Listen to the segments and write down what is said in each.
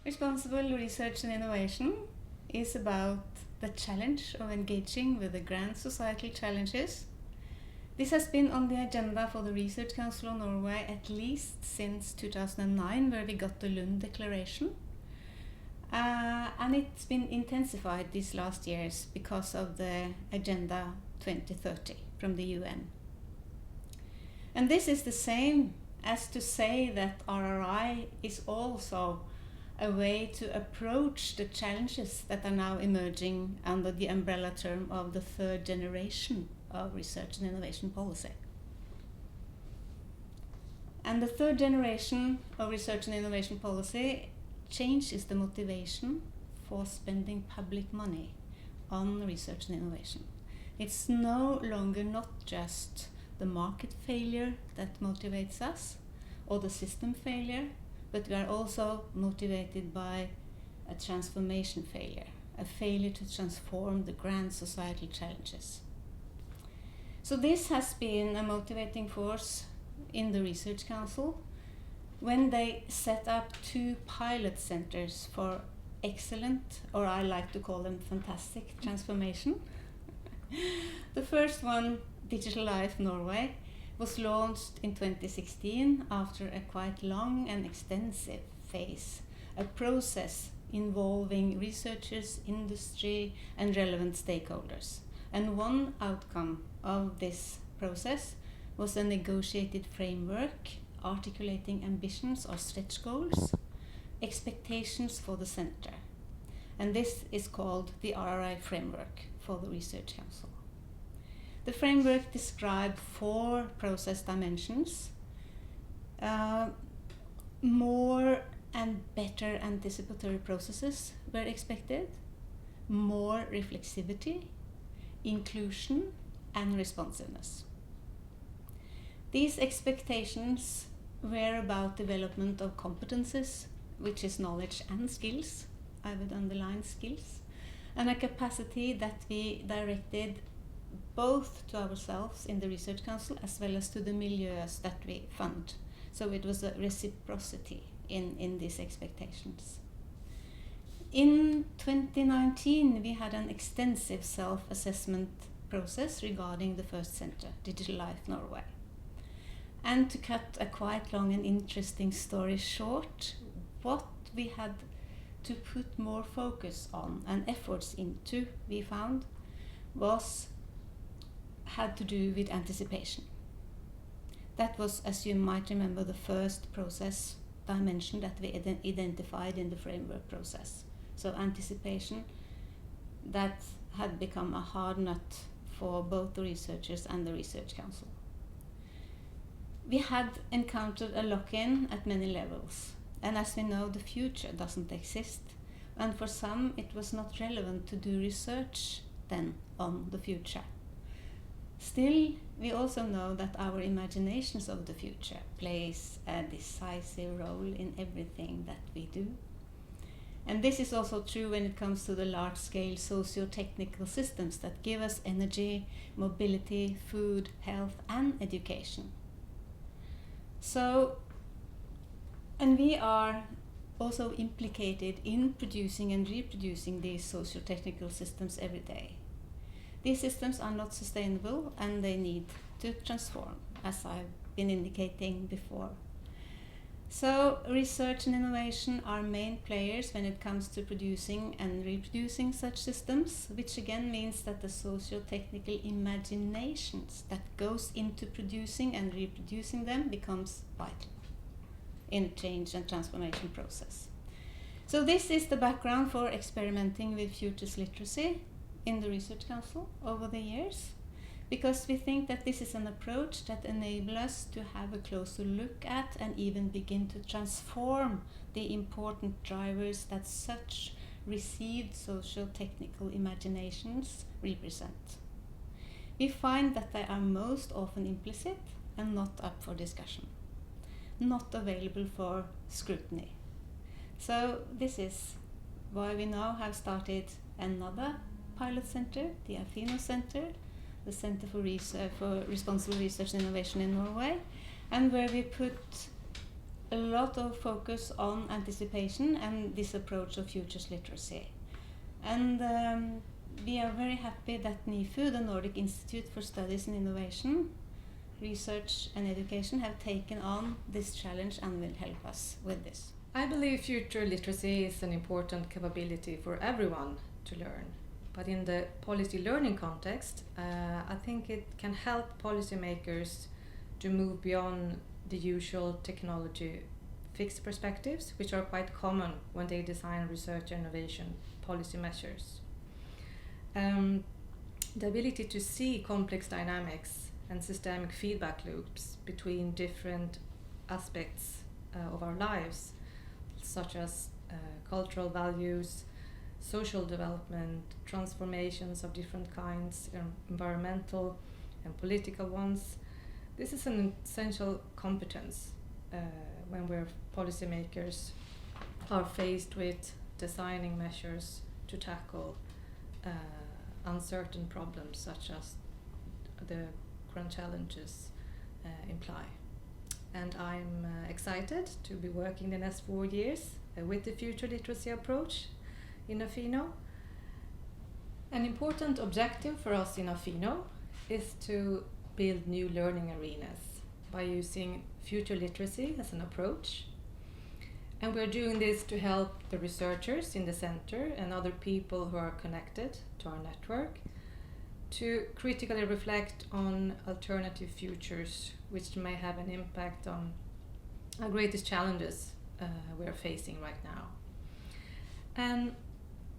Responsible research and innovation is about the challenge of engaging with the grand societal challenges. This has been on the agenda for the Research Council of Norway at least since 2009, where we got the Lund Declaration. And it's been intensified these last years because of the Agenda 2030 from the UN. And this is the same as to say that RRI is also a way to approach the challenges that are now emerging under the umbrella term of the third generation of research and innovation policy. And the third generation of research and innovation policy changes the motivation for spending public money on research and innovation. It's no longer not just the market failure that motivates us or the system failure, but we are also motivated by a transformation failure, a failure to transform the grand societal challenges. So this has been a motivating force in the Research Council when they set up 2 pilot centers for excellent, or I like to call them fantastic, transformation. The first one, Digital Life Norway, was launched in 2016 after a quite long and extensive phase, a process involving researchers, industry and relevant stakeholders. And one outcome of this process was a negotiated framework articulating ambitions or stretch goals, expectations for the center. And this is called the RRI framework for the Research Council. The framework described 4 process dimensions. More and better anticipatory processes were expected, more reflexivity, inclusion, and responsiveness. These expectations were about development of competences, which is knowledge and skills, I would underline skills, and a capacity that we directed both to ourselves in the Research Council as well as to the milieus that we fund. So it was a reciprocity in these expectations. In 2019, we had an extensive self-assessment process regarding the first center, Digital Life Norway. And to cut a quite long and interesting story short, what we had to put more focus on and efforts into, we found, had to do with anticipation. That was, as you might remember, the first process dimension that we identified in the framework process. So anticipation, that had become a hard nut for both the researchers and the Research Council. We had encountered a lock-in at many levels, and as we know, the future doesn't exist, and for some it was not relevant to do research then on the future. Still, we also know that our imaginations of the future plays a decisive role in everything that we do. And this is also true when it comes to the large-scale socio-technical systems that give us energy, mobility, food, health, and education. So, and we are also implicated in producing and reproducing these socio-technical systems every day. These systems are not sustainable and they need to transform, as I've been indicating before. So research and innovation are main players when it comes to producing and reproducing such systems, which again means that the socio-technical imaginations that goes into producing and reproducing them becomes vital in change and transformation process. So this is the background for experimenting with futures literacy in the Research Council over the years, because we think that this is an approach that enables us to have a closer look at and even begin to transform the important drivers that such received social technical imaginations represent. We find that they are most often implicit and not up for discussion, not available for scrutiny. So this is why we now have started another pilot center, the AFINO Center, the Center for Responsible Research and Innovation in Norway, and where we put a lot of focus on anticipation and this approach of futures literacy. And we are very happy that NIFU, the Nordic Institute for Studies in Innovation, Research and Education, have taken on this challenge and will help us with this. I believe future literacy is an important capability for everyone to learn. But in the policy learning context, I think it can help policymakers to move beyond the usual technology fixed perspectives, which are quite common when they design research and innovation policy measures. The ability to see complex dynamics and systemic feedback loops between different aspects of our lives, such as cultural values, social development, transformations of different kinds, environmental and political ones. This is an essential competence when we're policymakers are faced with designing measures to tackle uncertain problems such as the current challenges imply. And I'm excited to be working the next 4 years with the future literacy approach in AFINO. An important objective for us in AFINO is to build new learning arenas by using future literacy as an approach. And we're doing this to help the researchers in the center and other people who are connected to our network to critically reflect on alternative futures which may have an impact on our greatest challenges we are facing right now. And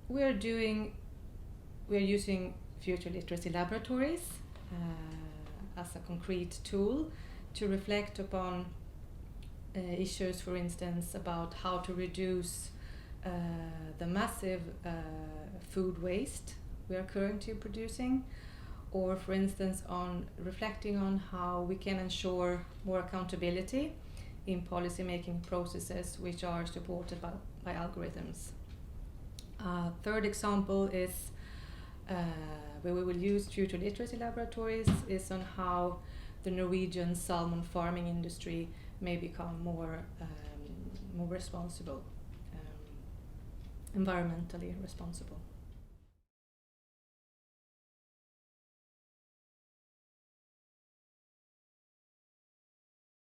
we're using future literacy laboratories as a concrete tool to reflect upon issues, for instance, about how to reduce the massive food waste we are currently producing, or for instance on reflecting on how we can ensure more accountability in policy making processes which are supported by algorithms. Third example is where we will use future literacy laboratories is on how the Norwegian salmon farming industry may become more responsible, environmentally responsible.